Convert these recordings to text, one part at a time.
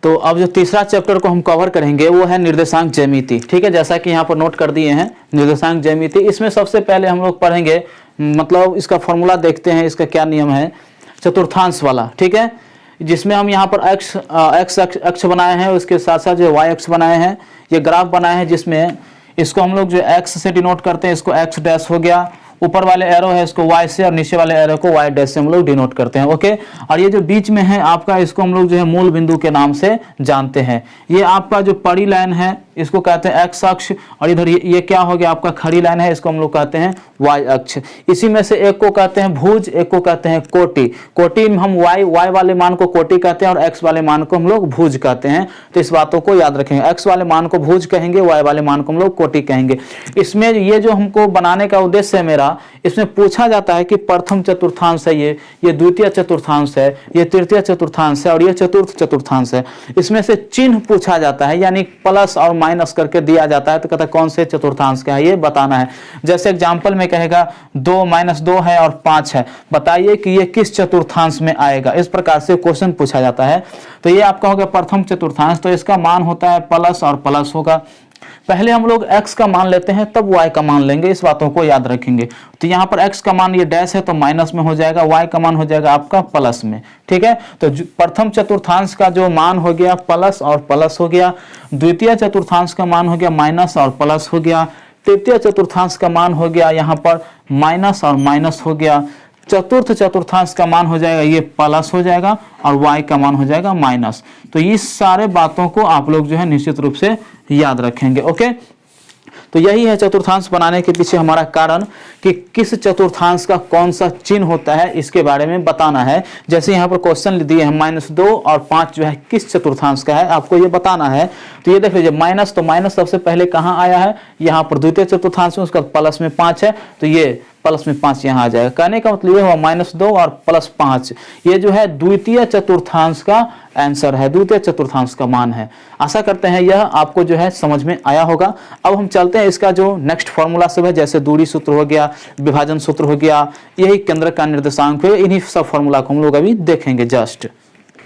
तो अब जो तीसरा चैप्टर को हम कवर करेंगे वो है निर्देशांक ज्यामिति। ठीक है, जैसा कि यहाँ पर नोट कर दिए हैं निर्देशांक ज्यामिति। इसमें सबसे पहले हम लोग पढ़ेंगे, मतलब इसका फॉर्मूला देखते हैं, इसका क्या नियम है, चतुर्थांश वाला। ठीक है, जिसमें हम यहाँ पर एक्स अक्ष बनाए हैं, उसके साथ साथ जो वाई अक्ष बनाए हैं, ये ग्राफ बनाए हैं, जिसमें इसको हम लोग जो एक्स से डिनोट करते हैं, इसको एक्स डैश हो गया, ऊपर वाले एरो है इसको y से, और नीचे वाले एरो को y डैश से हम लोग डिनोट करते हैं। ओके, और ये जो बीच में है आपका, इसको हम लोग जो है मूल बिंदु के नाम से जानते हैं। ये आपका जो पड़ी लाइन है इसको कहते हैं x अक्ष, और इधर ये क्या हो गया आपका खड़ी लाइन है, इसको हम लोग कहते हैं y अक्ष। इसी में से एक को कहते हैं भुज, एक को कहते हैं कोटि। कोटि में हम y वाले मान को कोटि कहते हैं और x वाले मान को हम लोग भुज कहते हैं। तो इस बातों को याद रखेंगे, x वाले मान को भुज कहेंगे, y वाले मान को हम लोग कोटि कहेंगे। इसमें ये जो हमको बनाने का उद्देश्य है मेरा, इसमें पूछा जाता है कि प्रथम चतुर्थांश है ये द्वितीय चतुर्थांश है, ये तृतीय चतुर्थांश है, और ये चतुर्थ चतुर्थांश है। इसमें से चिन्ह पूछा जाता है, यानी प्लस और माइनस करके दिया जाता है, तो कहता है कौन से चतुर्थांश का है ये बताना है। जैसे एग्जांपल में कहेगा 2 - 2 है और 5 है, बताइए कि ये किस चतुर्थांश में आएगा। इस प्रकार से क्वेश्चन पूछा जाता है। तो ये आपका हो गया प्रथम चतुर्थांश। तो इसका मान होता है प्लस और प्लस होगा। पहले हम लोग x का मान लेते हैं, तब y का मान लेंगे, इस बातों को याद रखेंगे। तो यहाँ पर x का मान ये डैश है तो माइनस में हो जाएगा, y का मान हो जाएगा आपका प्लस में। ठीक है, तो प्रथम चतुर्थांश का जो मान हो गया प्लस और प्लस हो गया, द्वितीय चतुर्थांश का मान हो गया माइनस और प्लस हो गया, तृतीय चतुर्थांश का मान हो गया यहाँ पर माइनस और माइनस हो गया, चतुर्थ चतुर्थांश का मान हो जाएगा ये प्लस हो जाएगा, और y का मान हो जाएगा माइनस। तो इस सारे बातों को आप लोग जो है निश्चित रूप से याद रखेंगे। ओके, तो यही है चतुर्थांश बनाने के पीछे हमारा कारण, कि किस चतुर्थांश का कौन सा चिन्ह होता है इसके बारे में बताना है। जैसे यहाँ पर क्वेश्चन दिए हैं -2 और 5 जो है किस चतुर्थांश का है, आपको ये बताना है। तो ये देख लीजिए माइनस, तो माइनस सबसे पहले कहाँ आया है, यहाँ पर द्वितीय चतुर्थांश में, उसका प्लस में 5 है, तो ये प्लस में 5 यहाँ आ जाएगा। कहने का मतलब ये हुआ -2 और +5, ये जो है द्वितीय चतुर्थांश का आंसर है, द्वितीय चतुर्थांश का मान है। आशा करते हैं यह आपको जो है समझ में आया होगा। अब हम चलते हैं इसका जो नेक्स्ट फॉर्मूला सब है, जैसे दूरी सूत्र हो गया, विभाजन सूत्र हो गया, यही केंद्र का निर्देशांक है, इन्हीं सब फॉर्मूला को हम लोग अभी देखेंगे जस्ट।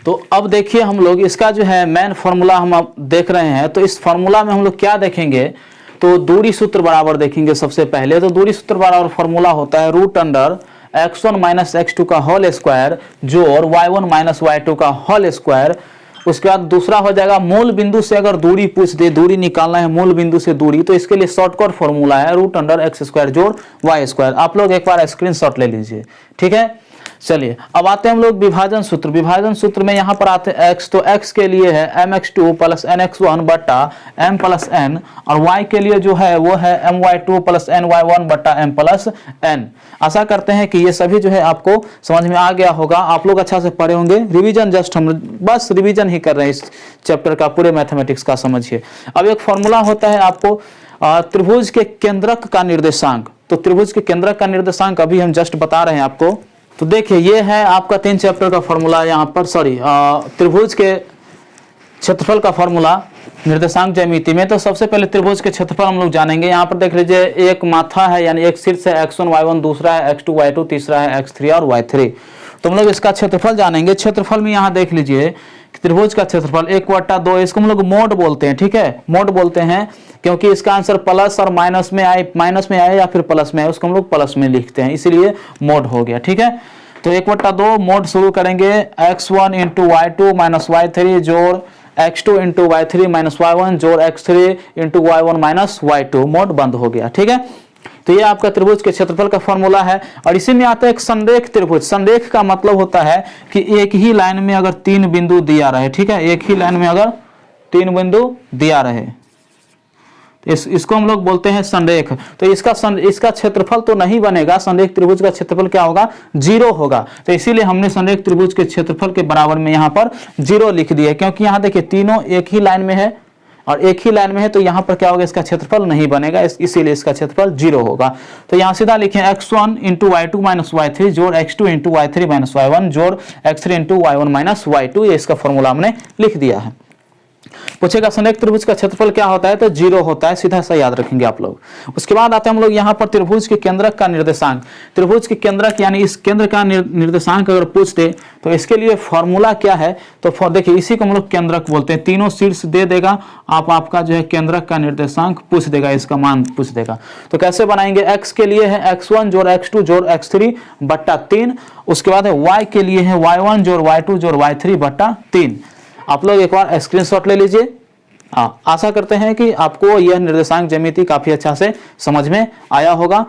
तो अब देखिए हम लोग इसका जो है मेन फॉर्मूला हम अब देख रहे हैं। तो इस फॉर्मूला में हम लोग क्या देखेंगे, तो दूरी सूत्र बराबर देखेंगे सबसे पहले। तो दूरी सूत्र बराबर फॉर्मूला होता है √x1 - x2 का होल स्क्वायर जोड़ y1 - y2 का होल स्क्वायर। उसके बाद दूसरा हो जाएगा मूल बिंदु से अगर दूरी पूछ दे, दूरी निकालना है मूल बिंदु से दूरी, तो इसके लिए शॉर्टकट फॉर्मूला है √x² जोड़ y²। आप लोग एक बार स्क्रीनशॉट ले लीजिए। ठीक है, चलिए अब आते हैं हम लोग विभाजन सूत्र। विभाजन सूत्र में यहाँ पर आते हैं x, तो x के लिए है mx2 + nx1 बटा m + n, और y के लिए जो है वो है my2 + ny1 बटा m + n। आशा करते हैं कि ये सभी जो है आपको समझ में आ गया होगा, आप लोग अच्छा से पढ़े होंगे। रिवीजन जस्ट हम बस रिवीजन ही कर रहे हैं इस चैप्टर का, पूरे मैथमेटिक्स का समझिए। अब एक फॉर्मूला होता है आपको त्रिभुज के केंद्रक का निर्देशांक। तो त्रिभुज के केंद्रक का निर्देशांक अभी हम जस्ट बता रहे हैं आपको। तो देखिए ये है आपका 3 चैप्टर का फॉर्मूला, यहाँ पर त्रिभुज के क्षेत्रफल का फॉर्मूला निर्देशांक ज्यामिति में। तो सबसे पहले त्रिभुज के क्षेत्रफल हम लोग जानेंगे। यहाँ पर देख लीजिए एक माथा है, यानी एक शीर्ष है x1 y1, दूसरा है x2 y2, तीसरा है x3 और y3। तो हम लोग इसका क्षेत्रफल जानेंगे। क्षेत्रफल में यहाँ देख लीजिए त्रिभुज का क्षेत्रफल 1/2, इसको हम लोग मोड बोलते हैं। ठीक है, मोड बोलते हैं क्योंकि इसका आंसर प्लस और माइनस में आए या फिर प्लस में आए, उसको हम लोग प्लस में लिखते हैं, इसीलिए मोड हो गया। ठीक है, तो 1/2 मोड शुरू करेंगे x1 × y2 - y3 जोड़ x2 × y3 - y1 जोड़ x3 × y1 - y2, मोड बंद हो गया। ठीक है, तो ये आपका त्रिभुज के क्षेत्रफल का फॉर्मूला है। और इसी में आता है एक संरेख त्रिभुज। संरेख का मतलब होता है कि एक ही लाइन में अगर 3 बिंदु दिया रहे, ठीक है, एक ही लाइन में अगर 3 बिंदु दिया रहे, इसको हम लोग बोलते हैं संरेख। तो इसका क्षेत्रफल तो नहीं बनेगा, संरेख त्रिभुज का क्षेत्रफल क्या होगा, 0 होगा। तो इसीलिए हमने संरेख त्रिभुज के क्षेत्रफल के बराबर में यहाँ पर 0 लिख दिया, क्योंकि यहाँ देखिए तीनों एक ही लाइन में है और एक ही लाइन में है, तो यहाँ पर क्या होगा, इसका क्षेत्रफल नहीं बनेगा, इसीलिए इसका क्षेत्रफल 0 होगा। तो यहाँ सीधा लिखें x1 × y2 - y3 जोड़ x2 × y3 - y1 जोड़ x3 × y1 - y2, ये इसका फॉर्मूला हमने लिख दिया है। पूछेगा संरेख त्रिभुज का क्षेत्रफल क्या होता है, तो 0 होता है, सीधा सा याद रखेंगे आप लोग। उसके बाद आते हैं हम लोग यहाँ पर त्रिभुज के केंद्रक का निर्देशांक। त्रिभुज के केंद्रक यानी इस केंद्र का निर्देशांक अगर पूछते तो इसके लिए फॉर्मूला क्या है, तो देखिए इसी को हम लोग केंद्रक बोलते हैं। तीनों शीर्ष दे देगा, आपका जो है केंद्रक का निर्देशांक पूछ देगा, इसका मान पूछ देगा। तो कैसे बनाएंगे, x के लिए है x1 जोड़ x2 जोड़ x3 बट्टा 3। उसके बाद है y के लिए है y1 जोड़ y2 जोड़ y3 बट्टा 3। आप लोग एक बार स्क्रीनशॉट ले लीजिए। आशा करते हैं कि आपको यह निर्देशांक ज्यामिति काफी अच्छा से समझ में आया होगा।